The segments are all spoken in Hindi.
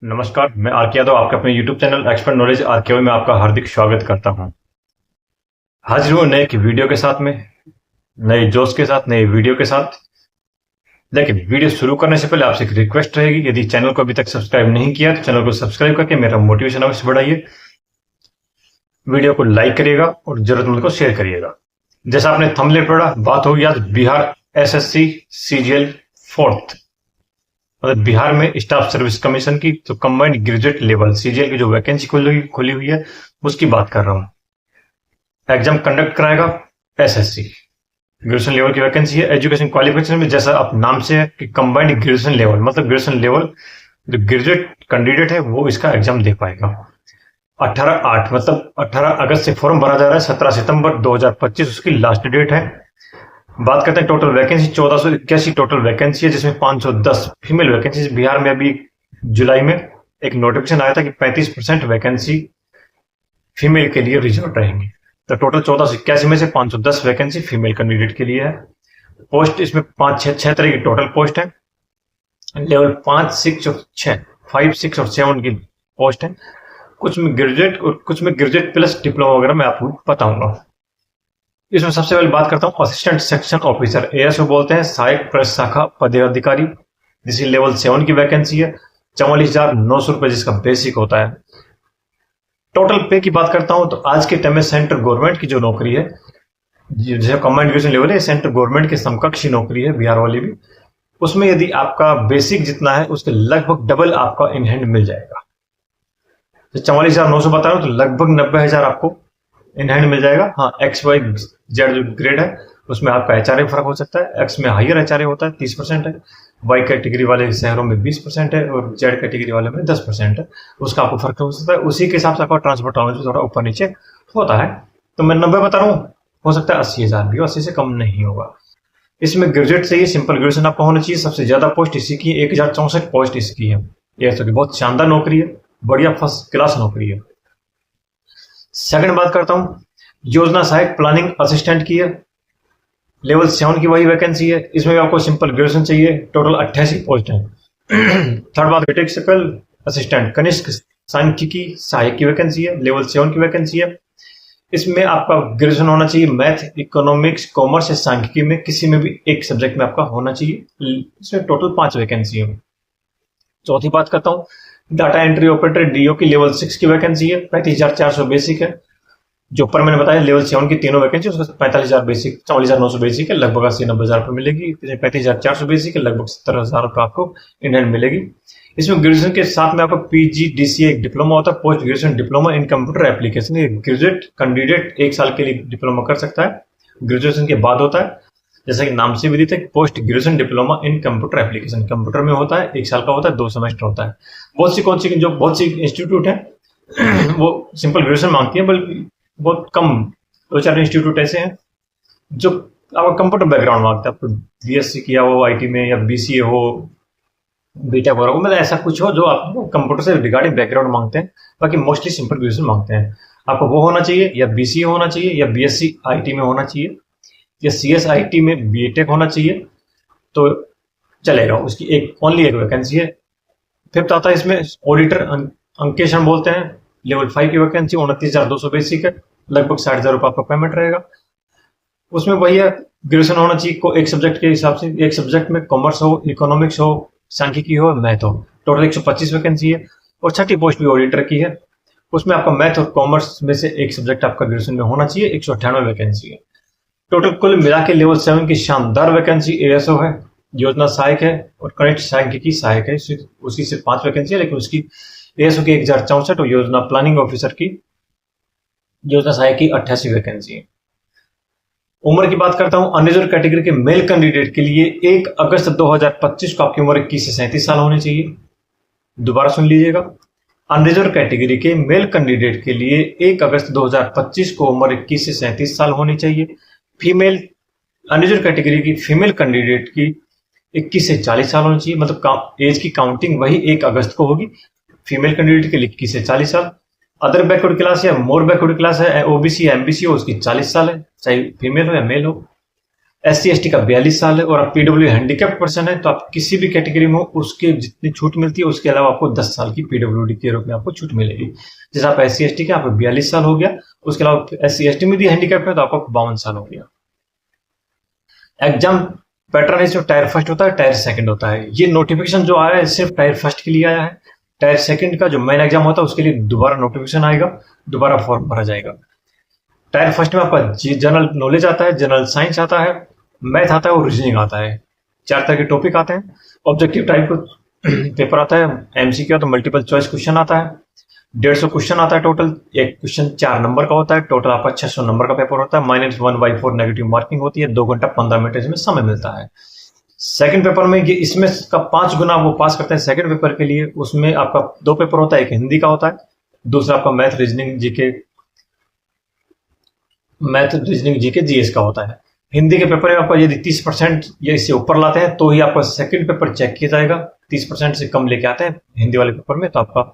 नमस्कार, मैं आरके यादव आपके अपने YouTube channel expert knowledge RK में आपका हार्दिक स्वागत करता हूं। हाजिर हूं नए की वीडियो के साथ में, नए जोश के साथ, नए वीडियो के साथ। लेकिन वीडियो शुरू करने से पहले आपसे एक रिक्वेस्ट रहेगी, यदि चैनल को अभी तक सब्सक्राइब नहीं किया तो चैनल को सब्सक्राइब करके मेरा मोटिवेशन अवश्य बढ़ाइए। वीडियो को लाइक करिएगा और जरूरतमंद को शेयर करिएगा। जैसा आपने थंबनेल पढ़ा, बात होगी आज बिहार एसएससी सीजीएल फोर्थ, मतलब बिहार में स्टाफ सर्विस कमीशन की जो कंबाइंड ग्रेजुएट लेवल सीजीएल की जो वैकेंसी खुली हुई है उसकी बात कर रहा हूं। एग्जाम कंडक्ट कराएगा एसएससी, ग्रेजुएशन लेवल की वैकेंसी है। एजुकेशन क्वालिफिकेशन में जैसा आप नाम से है कि कंबाइंड ग्रेजुएशन लेवल, मतलब ग्रेजुएशन लेवल जो ग्रेजुएट कैंडिडेट है वो इसका एग्जाम दे पाएगा। 18/8 मतलब 18 अगस्त से फॉर्म भरा जा रहा है, 17 सितंबर 2025 उसकी लास्ट डेट है। बात करते हैं टोटल वैकेंसी, 1481 टोटल वैकेंसी है, जिसमें 510 फीमेल वैकेंसी। बिहार में अभी जुलाई में एक नोटिफिकेशन आया था कि 35% वैकेंसी फीमेल के लिए रिजर्व रहेंगी। तो टोटल 1481 में से 510 वैकेंसी फीमेल कैंडिडेट के लिए है। पोस्ट इसमें 6 तरह की टोटल पोस्ट है। लेवल 5, 6 और 6, 5, 6 और 7 की पोस्ट है। कुछ में ग्रेजुएट और कुछ में ग्रेजुएट प्लस डिप्लोमा वगैरह मैं आपको बताऊंगा। इसमें सबसे पहले बात करता हूं असिस्टेंट सेक्शन ऑफिसर, एएसओ बोलते हैं, सहायक प्रेस शाखा पदाधिकारी, जिसकी लेवल 7 की वैकेंसी है। 44,900 रुपए जिसका बेसिक होता है। टोटल पे की बात करता हूं तो आज के टाइम में सेंट्रल गवर्नमेंट की जो नौकरी है, जैसे कमांड ग्रेजुएशन लेवल है, सेंट्रल गवर्नमेंट के समकक्ष नौकरी है बिहार वाली भी। उसमें यदि आपका बेसिक जितना है उसके लगभग डबल आपका इन हैंड मिल जाएगा। 44,900 बता रहा हूं तो लगभग 90,000 आपको इन हैंड मिल जाएगा। हाँ, एक्स वाई जेड जो ग्रेड है उसमें आपका एचआरए फर्क हो सकता है। एक्स में हायर एचआरए होता है, 30% है। वाई कैटेगरी वाले शहरों में 20% है और जेड कैटेगरी वाले में 10% है। उसका आपको फर्क हो सकता है, उसी के हिसाब से आपका ट्रांसपोर्ट अलाउंस थोड़ा ऊपर नीचे होता है। तो मैं 90 बता रहा हूँ, हो सकता है 80,000 भी, 80 से कम नहीं होगा। इसमें ग्रेजुएट चाहिए, सिंपल ग्रेजुएशन आपका होना चाहिए। सबसे ज्यादा पोस्ट इसी की 1064 पोस्ट इसकी है। यह तो बहुत शानदार नौकरी है, बढ़िया फर्स्ट क्लास नौकरी है। सेकंड बात करता हूं योजना सहायक प्लानिंग असिस्टेंट की है, लेवल 7 की वही वैकेंसी है। इसमें भी आपको सिंपल ग्रेजुएशन चाहिए। टोटल 88 पोस्ट है। थर्ड बात टेक्निकल असिस्टेंट कनिष्ठ सांख्यिकी सहायक की वैकेंसी है, लेवल 7 की वैकेंसी है। इसमें आपका ग्रेजुएशन होना चाहिए मैथ, इकोनॉमिक्स, कॉमर्स या सांख्यिकी में किसी में भी एक सब्जेक्ट में आपका होना चाहिए। इसमें टोटल 5 वैकेंसी है। चौथी बात करता हूँ डाटा एंट्री ऑपरेटर डीओ की लेवल 6 की वैकेंसी है, 35,400 बेसिक है। जो ऊपर मैंने बताया लेवल 7 की तीनों वैकेंसी, उसका 45,000 बेसिक, 44,900 बेसिक है, लगभग 80-90,000 रुपये मिलेगी। 35,400 बेसिक है, लगभग 70,000 रुपये आपको इन हैंड मिलेगी। इसमें ग्रेजुएशन के साथ में आपको पीजीडीसीए एक डिप्लोमा होता है, post graduation diploma in computer application. Graduate candidate 1 साल के लिए डिप्लोमा कर सकता है, ग्रेजुएशन के बाद होता है। जैसा कि नाम से विदित है, post graduation diploma in computer application computer में होता है, 1 साल का होता है, 2 सेमेस्टर होता है। बहुत सी इंस्टीट्यूट है वो सिंपल ग्रेजुएशन मांगती है, बल्कि बहुत कम 2-4 इंस्टीट्यूट ऐसे हैं जो आपका कंप्यूटर बैकग्राउंड मांगता है। आपको बीएससी किया हो आईटी में या बीसीए हो, बीटेक हो, मतलब ऐसा कुछ हो जो आपको कंप्यूटर से रिगार्डिंग बैकग्राउंड मांगते हैं। बाकी मोस्टली सिंपल ग्रेजुएशन मांगते हैं। आपको वो होना चाहिए, या बीसीए होना चाहिए, या बीएससी आईटी में होना चाहिए, या सीएस आईटी में बीटेक होना चाहिए, तो चलेगा। उसकी ओनली एक वैकेंसी है। फिफ्थ आता है इसमें ऑडिटर अंकेशन बोलते हैं, लेवल 5 की वैकेंसी, 29,200 बेसिक है, लगभग 60,000 रुपये आपका पेमेंट रहेगा। उसमें वही है, ग्रेजुएशन होना चाहिए को एक सब्जेक्ट के हिसाब से, एक सब्जेक्ट में कॉमर्स हो, इकोनॉमिक्स हो, सांख्यिकी हो, मैथ हो। टोटल 125 वैकेंसी है। और छठी पोस्ट भी ऑडिटर की है, उसमें आपका मैथ और कॉमर्स में से एक सब्जेक्ट आपका ग्रेजुएशन में होना चाहिए। 198 वैकेंसी है। टोटल कुल मिला के लेवल 7 की शानदार वैकेंसी एएसओ है, योजना सहायक है और कनिष्ठ सांख्यिकी सहायक है, उसकी सिर्फ 5 वैकेंसी है, लेकिन उसकी एएसओ की 1064 और योजना प्लानिंग ऑफिसर की, योजना सहायक की 88 वैकेंसी है। उम्र की बात करता हूं, अनरिजर्व कैटेगरी के मेल कैंडिडेट के लिए 1 अगस्त 2025 को आपकी उम्र 21 से 37 साल होनी चाहिए। दोबारा सुन लीजिएगा, अनरिजर्व कैटेगरी के मेल कैंडिडेट के लिए 1 अगस्त 2025 को उम्र 21 से 37 साल होनी चाहिए। फीमेल अनरिजर्व कैटेगरी की फीमेल कैंडिडेट की 21 से 40 साल होनी चाहिए, मतलब एज की काउंटिंग वही 1 अगस्त को होगी। फीमेल कैंडिडेट के लिए 21 से 40 साल। अदर बैकवर्ड क्लास या मोर बैकवर्ड क्लास है, ओबीसी या एमबीसी हो, उसकी 40 साल है, चाहे फीमेल हो या मेल हो। SC/ST का 42 साल है, और आप PWD हैंडीकैप्ड पर्सन है तो आप किसी भी कैटेगरी में हो उसके जितनी छूट मिलती है उसके अलावा आपको 10 साल की PWD के रूप में आपको छूट मिलेगी। जैसे आप SC/ST के आपको 42 साल हो गया, उसके अलावा SC/ST में भी हैंडीकैप्ड है तो आपको 52 साल हो गया। एग्जाम पैटर्न है, टायर फर्स्ट होता है, टायर सेकंड होता है। ये नोटिफिकेशन जो आया है सिर्फ टायर फर्स्ट के लिए आया है। टायर सेकंड का जो मेन एग्जाम होता है उसके लिए दोबारा नोटिफिकेशन आएगा, दोबारा फॉर्म भरा जाएगा। टायर फर्स्ट में आपका जनरल नॉलेज आता है, जनरल साइंस आता है, मैथ आता है और रीजनिंग आता है। 4 तरह के टॉपिक आते हैं। ऑब्जेक्टिव टाइप का पेपर आता है, MCQ तो मल्टीपल चॉइस क्वेश्चन आता है, 150 क्वेश्चन आता है टोटल। एक क्वेश्चन 4 नंबर का होता है, टोटल आपका 600 नंबर का पेपर होता है। -1/4 नेगेटिव मार्किंग होती है, 2 घंटा 15 मिनट इसमें समय मिलता है। सेकंड पेपर में ये इसमें का 5 गुना वो पास करते हैं सेकंड पेपर के लिए। उसमें आपका 2 पेपर होता है, एक हिंदी का होता है, दूसरा आपका मैथ रीजनिंग जीके GS का होता है। हिंदी के पेपर में आपका यदि 30% या इससे ऊपर लाते हैं तो ही आपका सेकंड पेपर चेक किया जाएगा। 30% से कम लेके आते हैं हिंदी वाले पेपर में तो आपका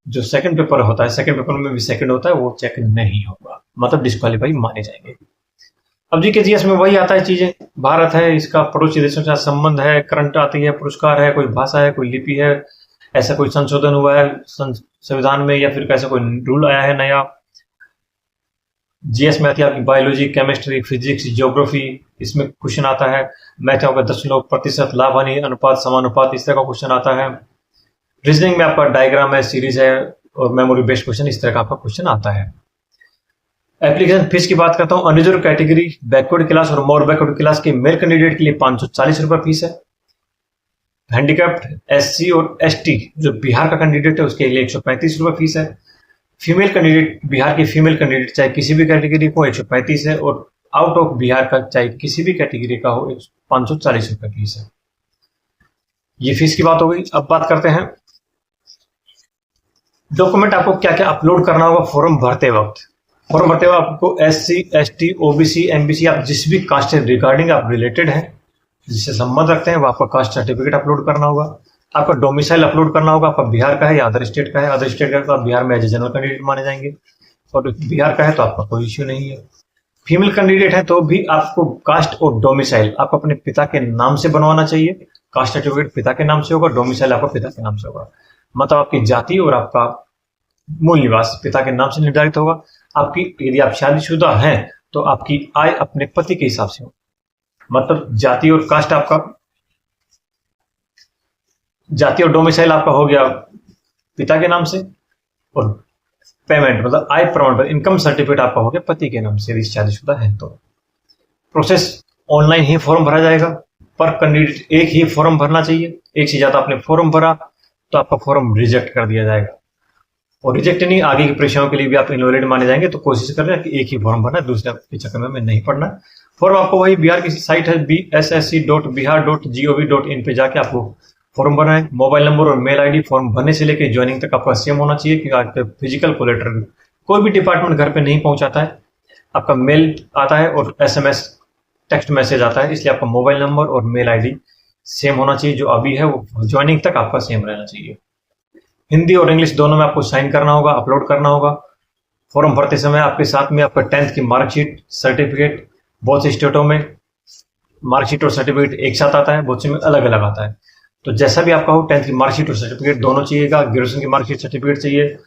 जो सेकंड पेपर होता है, सेकंड पेपर में भी सेकंड होता है, वो चेक नहीं होगा, मतलब डिस्क्वालीफाई माने जाएंगे। अब जीके GS में वही आता है चीजें, भारत है, इसका पड़ोसी देशों के साथ संबंध है, करंट आती है, पुरस्कार है, कोई भाषा है, कोई लिपि है, ऐसा कोई संशोधन हुआ है संविधान में या फिर कैसा कोई रूल आया है नया। GS में आती है आपकी बायोलॉजी, केमिस्ट्री, फिजिक्स, ज्योग्राफी, इसमें क्वेश्चन आता है। मैथ में आपका दशमलव प्रतिशत, लाभ हानि अनुपात, समानुपात, इस तरह का क्वेश्चन आता है। रीजनिंग में आपका डायग्राम है, सीरीज है और मेमोरी बेस्ड क्वेश्चन, इस तरह का आपका क्वेश्चन आता है। एप्लीकेशन फीस की बात करता हूँ। अनरिजर्व कैटेगरी, बैकवर्ड क्लास और मोर बैकवर्ड क्लास के मेल कैंडिडेट के लिए 540 रुपये फीस है। हैंडीकैप्ड, SC और ST जो बिहार का कैंडिडेट है उसके लिए 135 रुपये फीस है। फीमेल कैंडिडेट, बिहार की फीमेल कैंडिडेट चाहे किसी भी कैटेगरी को 135 है, और आउट ऑफ बिहार का चाहे किसी भी कैटेगरी का हो 540 रुपये फीस है। ये फीस की बात हो गई। अब बात करते हैं डॉक्यूमेंट आपको क्या क्या अपलोड करना होगा फॉर्म भरते वक्त। फॉर्म भरते वक्त आपको SC, ST, OBC, MBC, आप जिस भी कास्ट से रिगार्डिंग आप रिलेटेड हैं, जिससे संबंध रखते हैं, वो आपका कास्ट सर्टिफिकेट अपलोड करना होगा। आपका डोमिसाइल अपलोड करना होगा, आपका बिहार का है या अदर स्टेट का है। अदर स्टेट का तो आप बिहार में एज ए जनरल कैंडिडेट माने जाएंगे, और बिहार का है तो आपका कोई इश्यू नहीं है। फीमेल कैंडिडेट है तो भी आपको कास्ट और डोमिसाइल आपको अपने पिता के नाम से बनवाना चाहिए। कास्ट सर्टिफिकेट पिता के नाम से होगा, डोमिसाइल आपका पिता के नाम से होगा, मतलब आपकी जाति और आपका मूल निवास पिता के नाम से निर्धारित होगा। आपकी यदि आप शादीशुदा हैं तो आपकी आय अपने पति के हिसाब से हो, मतलब जाति और कास्ट आपका, जाति और डोमिसाइल आपका हो गया पिता के नाम से, और पेमेंट मतलब आय प्रमाण पत्र, इनकम सर्टिफिकेट आपका हो गया पति के नाम से यदि शादीशुदा है तो। प्रोसेस ऑनलाइन ही फॉर्म भरा जाएगा, पर कैंडिडेट एक ही फॉर्म भरना चाहिए। एक से ज्यादा आपने फॉर्म भरा तो आपका फॉर्म रिजेक्ट कर दिया जाएगा, और रिजेक्ट नहीं, आगे की परीक्षाओं के लिए भी आप इनवैलिड माने जाएंगे। तो कोशिश कर रहे हैं कि एक ही फॉर्म भरना है, दूसरे के चक्कर में नहीं पड़ना। फॉर्म आपको वही बिहार की साइट है bssc.bihar.gov.in पे जाके आपको फॉर्म भरना है। मोबाइल नंबर और मेल आईडी फॉर्म भरने से लेकर ज्वाइनिंग तक आपका सेम होना चाहिए, क्योंकि आपका फिजिकल कोलेटरल कोई भी डिपार्टमेंट घर पे नहीं पहुंचाता है। आपका मेल आता है और SMS टेक्स्ट मैसेज आता है, इसलिए आपका मोबाइल नंबर और मेल आईडी सेम होना चाहिए। जो अभी है वो ज्वाइनिंग तक आपका सेम रहना चाहिए। हिंदी और इंग्लिश दोनों में आपको साइन करना होगा, अपलोड करना होगा। फॉर्म भरते समय आपके साथ में आपका 10th की मार्कशीट, सर्टिफिकेट, बहुत से स्टेटों में मार्कशीट और सर्टिफिकेट एक साथ आता है, बहुत से में अलग अलग आता है। तो जैसा भी आपका हो 10th की मार्कशीट और सर्टिफिकेट दोनों चाहिएगा। ग्रेजुएशन की मार्कशीट सर्टिफिकेट चाहिए।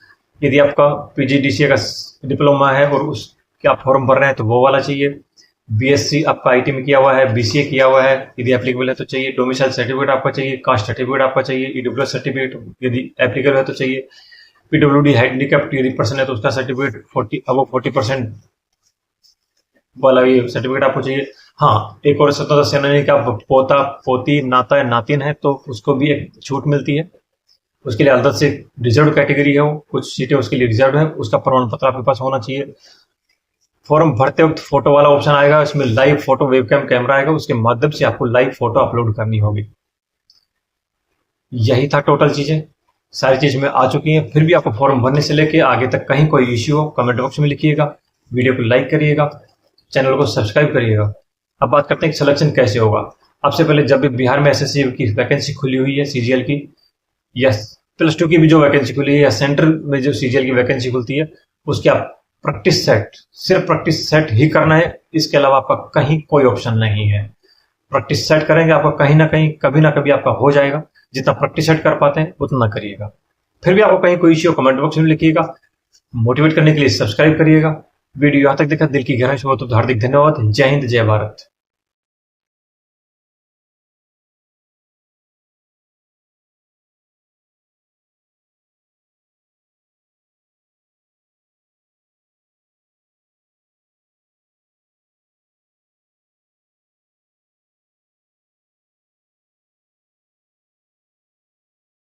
यदि आपका PGDCA का डिप्लोमा है और उसके आप फॉर्म भर रहे हैं तो वो वाला चाहिए। BSc आपका IT में किया हुआ है, BCA किया हुआ है यदि एप्लीकेबल है तो चाहिए। डोमिसाइल सर्टिफिकेट आपका चाहिए, कास्ट सर्टिफिकेट आपका चाहिए, EWS सर्टिफिकेट यदि एप्लीकेबल है तो चाहिए। PWD हैंडीकैप्ड यदि पर्सन है तो उसका सर्टिफिकेट 40% वाला ये सर्टिफिकेट आपको चाहिए। हाँ, एक और स्वतंत्रता सेनानी का पोता, पोती, नाता या नातिन है तो उसको भी एक छूट मिलती है। उसके लिए अलग से रिजर्व कैटेगरी है, वो कुछ सीटें उसके लिए रिजर्व है, उसका प्रमाण पत्र आपके पास होना चाहिए। फॉर्म भरते वक्त फोटो वाला ऑप्शन आएगा, इसमें लाइव फोटो वेबकैम कैमरा आएगा, उसके माध्यम से आपको लाइव फोटो अपलोड करनी होगी। यही था टोटल चीजें, सारी चीज में आ चुकी हैं। फिर भी आपको फॉर्म भरने से लेके आगे तक कहीं कोई इश्यू हो कमेंट बॉक्स में लिखिएगा, वीडियो को लाइक करिएगा, चैनल को सब्सक्राइब करिएगा। अब बात करते हैं कि सिलेक्शन कैसे होगा। आपसे पहले जब भी बिहार में SSC की वैकेंसी खुली हुई है CGL की, या +2 की भी जो वैकेंसी खुली है, या सेंट्रल में जो CGL की वैकेंसी खुलती है, उसके आप प्रैक्टिस सेट, सिर्फ प्रैक्टिस सेट ही करना है। इसके अलावा आपका कहीं कोई ऑप्शन नहीं है। प्रैक्टिस सेट करेंगे आपका कहीं ना कहीं कभी ना कभी आपका हो जाएगा। जितना प्रैक्टिस सेट कर पाते हैं उतना करिएगा। फिर भी आपको कहीं कोई इश्यू कमेंट बॉक्स में लिखिएगा। मोटिवेट करने के लिए सब्सक्राइब करिएगा। वीडियो यहाँ तक देखा दिल की गहराई से बहुत हार्दिक धन्यवाद। जय हिंद, जय भारत।